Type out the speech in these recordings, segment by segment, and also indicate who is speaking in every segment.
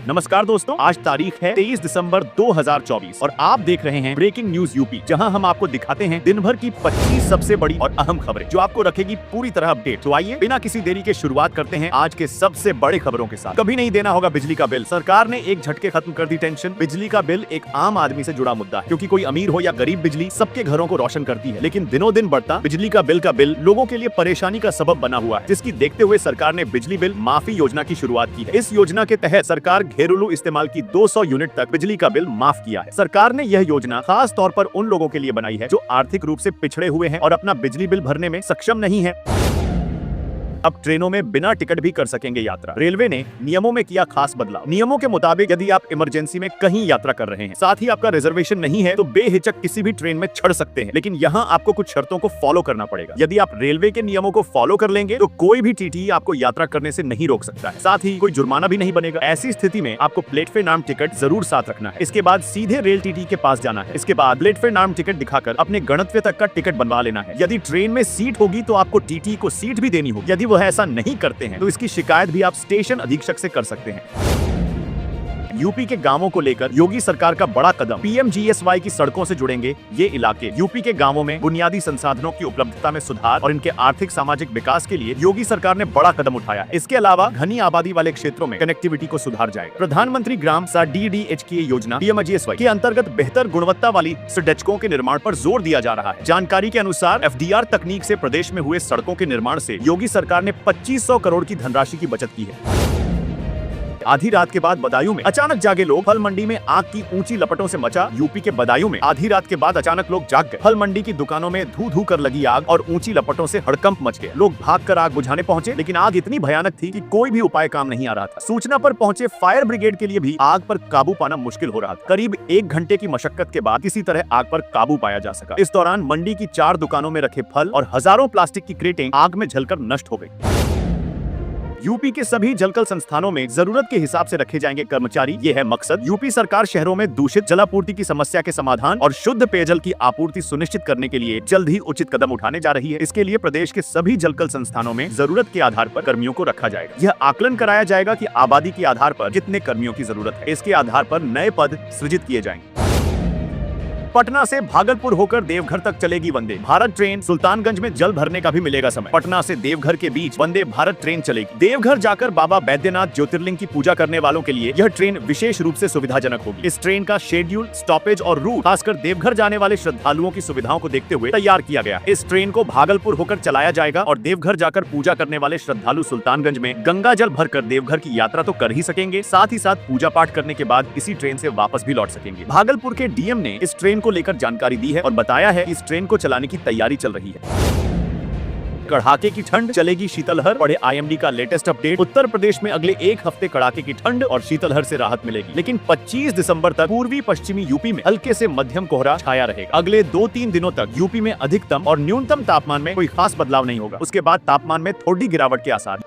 Speaker 1: नमस्कार दोस्तों, आज तारीख है 23 दिसंबर 2024 और आप देख रहे हैं ब्रेकिंग न्यूज यूपी, जहां हम आपको दिखाते हैं दिन भर की 25 सबसे बड़ी और अहम खबरें जो आपको रखेगी पूरी तरह अपडेट। तो आइए बिना किसी देरी के शुरुआत करते हैं आज के सबसे बड़े खबरों के साथ। कभी नहीं देना होगा बिजली का बिल, सरकार ने एक झटके खत्म कर दी टेंशन। बिजली का बिल एक आम आदमी से जुड़ा मुद्दा है, क्योंकि कोई अमीर हो या गरीब, बिजली सबके घरों को रोशन करती है। लेकिन दिनों दिन बढ़ता बिजली का बिल लोगों के लिए परेशानी का सबब बना हुआ है, जिसकी देखते हुए सरकार ने बिजली बिल माफी योजना की शुरुआत की है। इस योजना के तहत सरकार घरेलू इस्तेमाल की 200 यूनिट तक बिजली का बिल माफ किया है। सरकार ने यह योजना खास तौर पर उन लोगों के लिए बनाई है जो आर्थिक रूप से पिछड़े हुए हैं और अपना बिजली बिल भरने में सक्षम नहीं है। अब ट्रेनों में बिना टिकट भी कर सकेंगे यात्रा। रेलवे ने नियमों में किया खास बदलाव। नियमों के मुताबिक यदि आप इमरजेंसी में कहीं यात्रा कर रहे हैं, साथ ही आपका रिजर्वेशन नहीं है, तो बेहिचक किसी भी ट्रेन में चढ़ सकते हैं। लेकिन यहाँ आपको कुछ शर्तों को फॉलो करना पड़ेगा। यदि आप रेलवे के नियमों को फॉलो कर लेंगे तो कोई भी टीटी आपको यात्रा करने से नहीं रोक सकता है। साथ ही कोई जुर्माना भी नहीं बनेगा। ऐसी स्थिति में आपको प्लेटफॉर्म नाम टिकट जरूर साथ रखना है। इसके बाद सीधे रेल टीटी के पास जाना है। इसके बाद प्लेटफॉर्म नाम टिकट दिखाकर अपने गणतव्य तक का टिकट बनवा लेना है। यदि ट्रेन में सीट होगी तो आपको टीटी को सीट भी देनी होगी। यदि वह ऐसा नहीं करते हैं तो इसकी शिकायत भी आप स्टेशन अधीक्षक से कर सकते हैं। यूपी के गांवों को लेकर योगी सरकार का बड़ा कदम। पीएमजीएसवाई की सड़कों से जुड़ेंगे ये इलाके। यूपी के गांवों में बुनियादी संसाधनों की उपलब्धता में सुधार और इनके आर्थिक सामाजिक विकास के लिए योगी सरकार ने बड़ा कदम उठाया है। इसके अलावा घनी आबादी वाले क्षेत्रों में कनेक्टिविटी को सुधार जाएगा। प्रधानमंत्री ग्राम DDHK योजना पीएमजीएसवाई के अंतर्गत बेहतर गुणवत्ता वाली सड़कों के निर्माण पर जोर दिया जा रहा है। जानकारी के अनुसार FDR तकनीक से प्रदेश में हुए सड़कों के निर्माण से योगी सरकार ने 2500 करोड़ की धनराशि की बचत की है। आधी रात के बाद बदायूं में अचानक जागे लोग। फल मंडी में आग की ऊंची लपटों से मचा। यूपी के बदायूं में आधी रात के बाद अचानक लोग जाग गए। फल मंडी की दुकानों में धू धू कर लगी आग और ऊंची लपटों से हड़कंप मच गया। लोग भागकर आग बुझाने पहुंचे, लेकिन आग इतनी भयानक थी कि कोई भी उपाय काम नहीं आ रहा था। सूचना पर पहुंचे फायर ब्रिगेड के लिए भी आग पर काबू पाना मुश्किल हो रहा था। करीब 1 घंटे की मशक्कत के बाद किसी तरह आग पर काबू पाया जा सका। इस दौरान मंडी की 4 दुकानों में रखे फल और हजारों प्लास्टिक की क्रेटें आग में जलकर नष्ट हो गई। यूपी के सभी जलकल संस्थानों में जरूरत के हिसाब से रखे जाएंगे कर्मचारी। ये है मकसद। यूपी सरकार शहरों में दूषित जलापूर्ति की समस्या के समाधान और शुद्ध पेयजल की आपूर्ति सुनिश्चित करने के लिए जल्द ही उचित कदम उठाने जा रही है। इसके लिए प्रदेश के सभी जलकल संस्थानों में जरूरत के आधार पर कर्मियों को रखा जाएगा। यह आकलन कराया जाएगा कि आबादी के आधार पर कितने कर्मियों की जरूरत है। इसके आधार पर नए पद सृजित किए जाएंगे। पटना से भागलपुर होकर देवघर तक चलेगी वंदे भारत ट्रेन। सुल्तानगंज में जल भरने का भी मिलेगा समय। पटना से देवघर के बीच वंदे भारत ट्रेन चलेगी। देवघर जाकर बाबा बैद्यनाथ ज्योतिर्लिंग की पूजा करने वालों के लिए यह ट्रेन विशेष रूप से सुविधाजनक होगी। इस ट्रेन का शेड्यूल, स्टॉपेज और रूट खासकर देवघर जाने वाले श्रद्धालुओं की सुविधाओं को देखते हुए तैयार किया गया। इस ट्रेन को भागलपुर होकर चलाया जाएगा और देवघर जाकर पूजा करने वाले श्रद्धालु सुल्तानगंज में गंगा जल भरकर देवघर की यात्रा तो कर ही सकेंगे, साथ ही साथ पूजा पाठ करने के बाद इसी ट्रेन से वापस भी लौट सकेंगे। भागलपुर के डीएम ने इस ट्रेन को लेकर जानकारी दी है और बताया है कि इस ट्रेन को चलाने की तैयारी चल रही है। कड़ाके की ठंड, चलेगी शीतलहर। पढ़े IMD का लेटेस्ट अपडेट। उत्तर प्रदेश में अगले 1 हफ्ते कड़ाके की ठंड और शीतलहर से राहत मिलेगी, लेकिन 25 दिसंबर तक पूर्वी पश्चिमी यूपी में हल्के से मध्यम कोहरा छाया रहेगा। अगले 2-3 दिनों तक यूपी में अधिकतम और न्यूनतम तापमान में कोई खास बदलाव नहीं होगा। उसके बाद तापमान में थोड़ी गिरावट के आसार।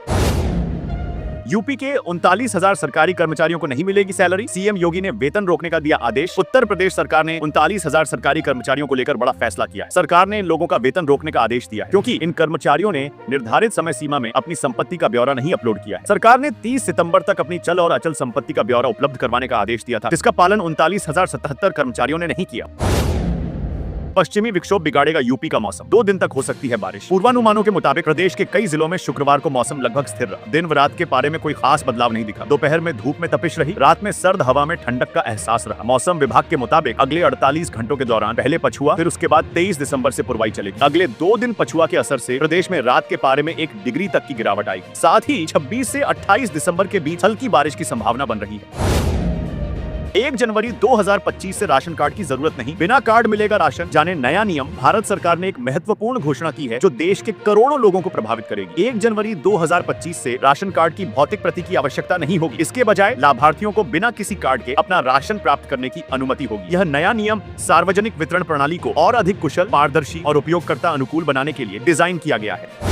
Speaker 1: यूपी के 39,000 सरकारी कर्मचारियों को नहीं मिलेगी सैलरी। सीएम योगी ने वेतन रोकने का दिया आदेश। उत्तर प्रदेश सरकार ने 39,000 सरकारी कर्मचारियों को लेकर बड़ा फैसला किया है। सरकार ने इन लोगों का वेतन रोकने का आदेश दिया है, क्योंकि इन कर्मचारियों ने निर्धारित समय सीमा में अपनी संपत्ति का ब्यौरा नहीं अपलोड किया है। सरकार ने 30 सितंबर तक अपनी चल और अचल संपत्ति का ब्यौरा उपलब्ध करवाने का आदेश दिया था, जिसका पालन 39,077 कर्मचारियों ने नहीं किया। पश्चिमी विक्षोभ बिगाड़ेगा यूपी का मौसम। 2 दिन तक हो सकती है बारिश। पूर्वानुमानों के मुताबिक प्रदेश के कई जिलों में शुक्रवार को मौसम लगभग स्थिर रहा। दिन व रात के पारे में कोई खास बदलाव नहीं दिखा। दोपहर में धूप में तपिश रही, रात में सर्द हवा में ठंडक का एहसास रहा। मौसम विभाग के मुताबिक अगले 48 घंटों के दौरान पहले पछुआ, फिर उसके बाद 23 दिसंबर से पुरवाई चलेगी। अगले 2 दिन पछुआ के असर से प्रदेश में रात के पारे में 1 डिग्री तक की गिरावट आएगी। साथ ही 26 से 28 दिसंबर के बीच हल्की बारिश की संभावना बन रही है। 1 जनवरी 2025 से राशन कार्ड की जरूरत नहीं, बिना कार्ड मिलेगा राशन। जाने नया नियम। भारत सरकार ने एक महत्वपूर्ण घोषणा की है जो देश के करोड़ों लोगों को प्रभावित करेगी। 1 जनवरी 2025 से राशन कार्ड की भौतिक प्रति की आवश्यकता नहीं होगी। इसके बजाय लाभार्थियों को बिना किसी कार्ड के अपना राशन प्राप्त करने की अनुमति होगी। यह नया नियम सार्वजनिक वितरण प्रणाली को और अधिक कुशल, पारदर्शी और उपयोगकर्ता अनुकूल बनाने के लिए डिजाइन किया गया है।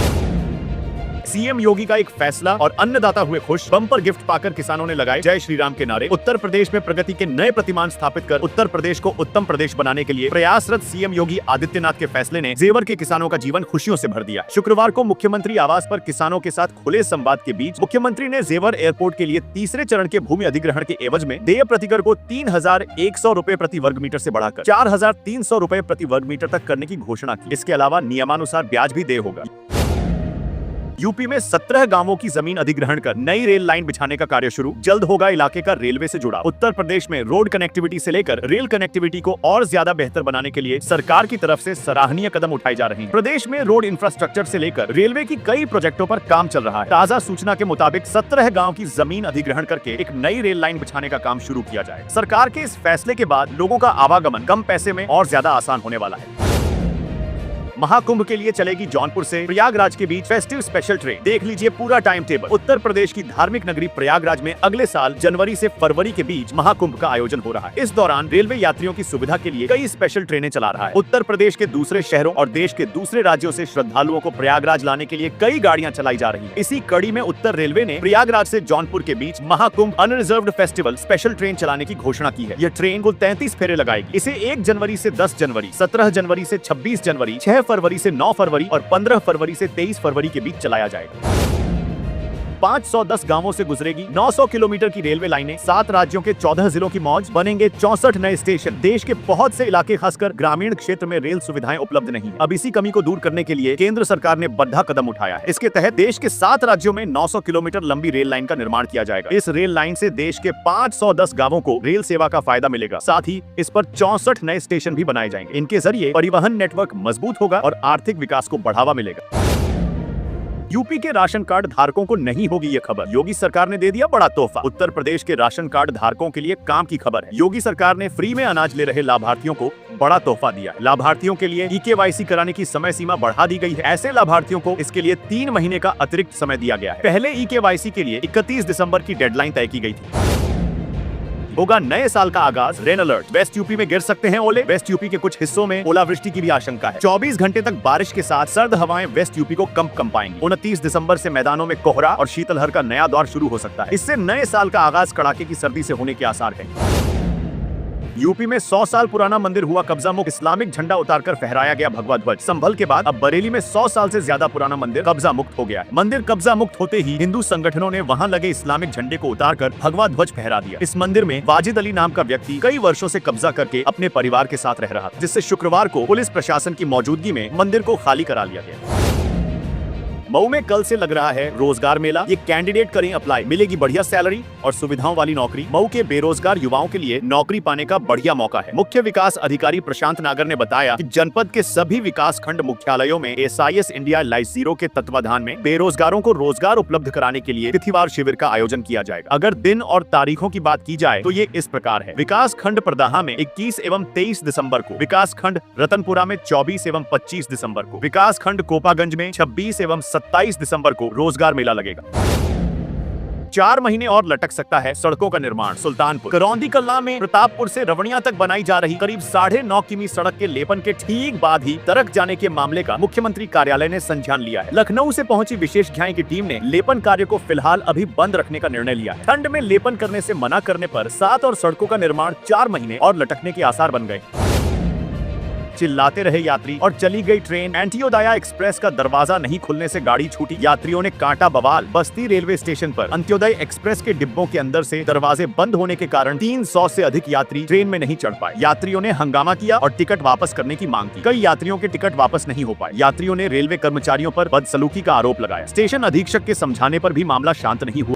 Speaker 1: सीएम योगी का एक फैसला और अन्नदाता हुए खुश। बम्पर गिफ्ट पाकर किसानों ने लगाए जय श्री राम के नारे। उत्तर प्रदेश में प्रगति के नए प्रतिमान स्थापित कर उत्तर प्रदेश को उत्तम प्रदेश बनाने के लिए प्रयासरत सीएम योगी आदित्यनाथ के फैसले ने जेवर के किसानों का जीवन खुशियों से भर दिया। शुक्रवार को मुख्यमंत्री आवास पर किसानों के साथ खुले संवाद के बीच मुख्यमंत्री ने जेवर एयरपोर्ट के लिए तीसरे चरण के भूमि अधिग्रहण के एवज में देय प्रतिकर को 3,100 रुपए प्रति वर्ग मीटर से बढ़ाकर 4,300 रुपए प्रति वर्ग मीटर तक करने की घोषणा की। इसके अलावा नियमानुसार ब्याज भी देय होगा। यूपी में 17 गांवों की जमीन अधिग्रहण कर नई रेल लाइन बिछाने का कार्य शुरू। जल्द होगा इलाके का रेलवे से जुड़ा। उत्तर प्रदेश में रोड कनेक्टिविटी से लेकर रेल कनेक्टिविटी को और ज्यादा बेहतर बनाने के लिए सरकार की तरफ से सराहनीय कदम उठाए जा रहे हैं। प्रदेश में रोड इंफ्रास्ट्रक्चर से लेकर रेलवे की कई प्रोजेक्टों पर काम चल रहा है। ताजा सूचना के मुताबिक 17 गाँव की जमीन अधिग्रहण करके एक नई रेल लाइन बिछाने का काम शुरू किया जाए। सरकार के इस फैसले के बाद लोगों का आवागमन कम पैसे में और ज्यादा आसान होने वाला है। महाकुंभ के लिए चलेगी जौनपुर से प्रयागराज के बीच फेस्टिव स्पेशल ट्रेन। देख लीजिए पूरा टाइम टेबल। उत्तर प्रदेश की धार्मिक नगरी प्रयागराज में अगले साल जनवरी से फरवरी के बीच महाकुंभ का आयोजन हो रहा है। इस दौरान रेलवे यात्रियों की सुविधा के लिए कई स्पेशल ट्रेनें चला रहा है। उत्तर प्रदेश के दूसरे शहरों और देश के दूसरे राज्यों से श्रद्धालुओं को प्रयागराज लाने के लिए कई गाड़ियां चलाई जा रही है। इसी कड़ी में उत्तर रेलवे ने प्रयागराज से जौनपुर के बीच Mahakumbh unreserved festival special train चलाने की घोषणा की है। यह ट्रेन कुल 33 फेरे लगाएगी। इसे 1 जनवरी से 10 जनवरी, 17 जनवरी से 26 जनवरी, 6 फरवरी से 9 फरवरी और 15 फरवरी से 23 फरवरी के बीच चलाया जाएगा। 510 गांवों से गुजरेगी 900 किलोमीटर की रेलवे लाइनें। 7 राज्यों के 14 जिलों की मौज। बनेंगे 64 नए स्टेशन। देश के बहुत से इलाके खासकर ग्रामीण क्षेत्र में रेल सुविधाएं उपलब्ध नहीं है। अब इसी कमी को दूर करने के लिए केंद्र सरकार ने बड़ा कदम उठाया है। इसके तहत देश के 7 राज्यों में 900 किलोमीटर लंबी रेल लाइन का निर्माण किया जाएगा। इस रेल लाइन से देश के 510 गांवों को रेल सेवा का फायदा मिलेगा। साथ ही इस पर 64 नए स्टेशन भी बनाए जाएंगे। इनके जरिए परिवहन नेटवर्क मजबूत होगा और आर्थिक विकास को बढ़ावा मिलेगा। यूपी के राशन कार्ड धारकों को नहीं होगी ये खबर। योगी सरकार ने दे दिया बड़ा तोहफा। उत्तर प्रदेश के राशन कार्ड धारकों के लिए काम की खबर है। योगी सरकार ने फ्री में अनाज ले रहे लाभार्थियों को बड़ा तोहफा दिया। लाभार्थियों के लिए EKYC कराने की समय सीमा बढ़ा दी गई है। ऐसे लाभार्थियों को इसके लिए 3 महीने का अतिरिक्त समय दिया गया है। पहले EKYC के लिए 31 दिसंबर की डेडलाइन तय की गई थी। होगा नए साल का आगाज। Rain alert. वेस्ट यूपी में गिर सकते हैं ओले। वेस्ट यूपी के कुछ हिस्सों में ओलावृष्टि की भी आशंका है। 24 घंटे तक बारिश के साथ सर्द हवाएं वेस्ट यूपी को कंपाएंगी। 29 दिसंबर से मैदानों में कोहरा और शीतलहर का नया दौर शुरू हो सकता है। इससे नए साल का आगाज कड़ाके की सर्दी से होने के आसार है। यूपी में 100 साल पुराना मंदिर हुआ कब्जा मुक्त। इस्लामिक झंडा उतारकर फहराया गया भगवा ध्वज। संभल के बाद अब बरेली में 100 साल से ज्यादा पुराना मंदिर कब्जा मुक्त हो गया है। मंदिर कब्जा मुक्त होते ही हिंदू संगठनों ने वहां लगे इस्लामिक झंडे को उतारकर भगवा ध्वज फहरा दिया। इस मंदिर में वाजिद अली नाम का व्यक्ति कई वर्षों से कब्जा करके अपने परिवार के साथ रह रहा था, जिससे शुक्रवार को पुलिस प्रशासन की मौजूदगी में मंदिर को खाली करा लिया गया। मऊ में कल से लग रहा है रोजगार मेला। ये कैंडिडेट करें अप्लाई, मिलेगी बढ़िया सैलरी और सुविधाओं वाली नौकरी। मऊ के बेरोजगार युवाओं के लिए नौकरी पाने का बढ़िया मौका है। मुख्य विकास अधिकारी प्रशांत नागर ने बताया कि जनपद के सभी विकास खंड मुख्यालयों में SIS इंडिया लाइफ जीरो के तत्वाधान में बेरोजगारों को रोजगार उपलब्ध कराने के लिए तिथिवार शिविर का आयोजन किया जाएगा। अगर दिन और तारीखों की बात की जाए तो ये इस प्रकार है। विकास खंड प्रदाहा में 21 एवं 23 दिसंबर को, विकास खंड रतनपुरा में 24 एवं 25 दिसंबर को, विकास खंड कोपागंज में 26 एवं 27 दिसंबर को रोजगार मेला लगेगा। 4 महीने और लटक सकता है सड़कों का निर्माण। सुल्तानपुर करौंदी कल्ला में प्रतापपुर से रवणिया तक बनाई जा रही करीब 9.5 किमी सड़क के लेपन के ठीक बाद ही तरक जाने के मामले का मुख्यमंत्री कार्यालय ने संज्ञान लिया है। लखनऊ से पहुंची विशेषज्ञ की टीम ने लेपन कार्य को फिलहाल अभी बंद रखने का निर्णय लिया है। ठंड में लेपन करने से मना करने पर 7 और सड़कों का निर्माण 4 महीने और लटकने के आसार बन गए। चिल्लाते रहे यात्री और चली गई ट्रेन। अंत्योदया एक्सप्रेस का दरवाजा नहीं खुलने से गाड़ी छूटी। यात्रियों ने काटा बवाल। बस्ती रेलवे स्टेशन पर अंत्योदय एक्सप्रेस के डिब्बों के अंदर से दरवाजे बंद होने के कारण 300 से अधिक यात्री ट्रेन में नहीं चढ़ पाए। यात्रियों ने हंगामा किया और टिकट वापस करने की मांग की। कई यात्रियों के टिकट वापस नहीं हो पाए। यात्रियों ने रेलवे कर्मचारियों पर बदसलूकी का आरोप लगाया। स्टेशन अधीक्षक के समझाने पर भी मामला शांत नहीं हुआ।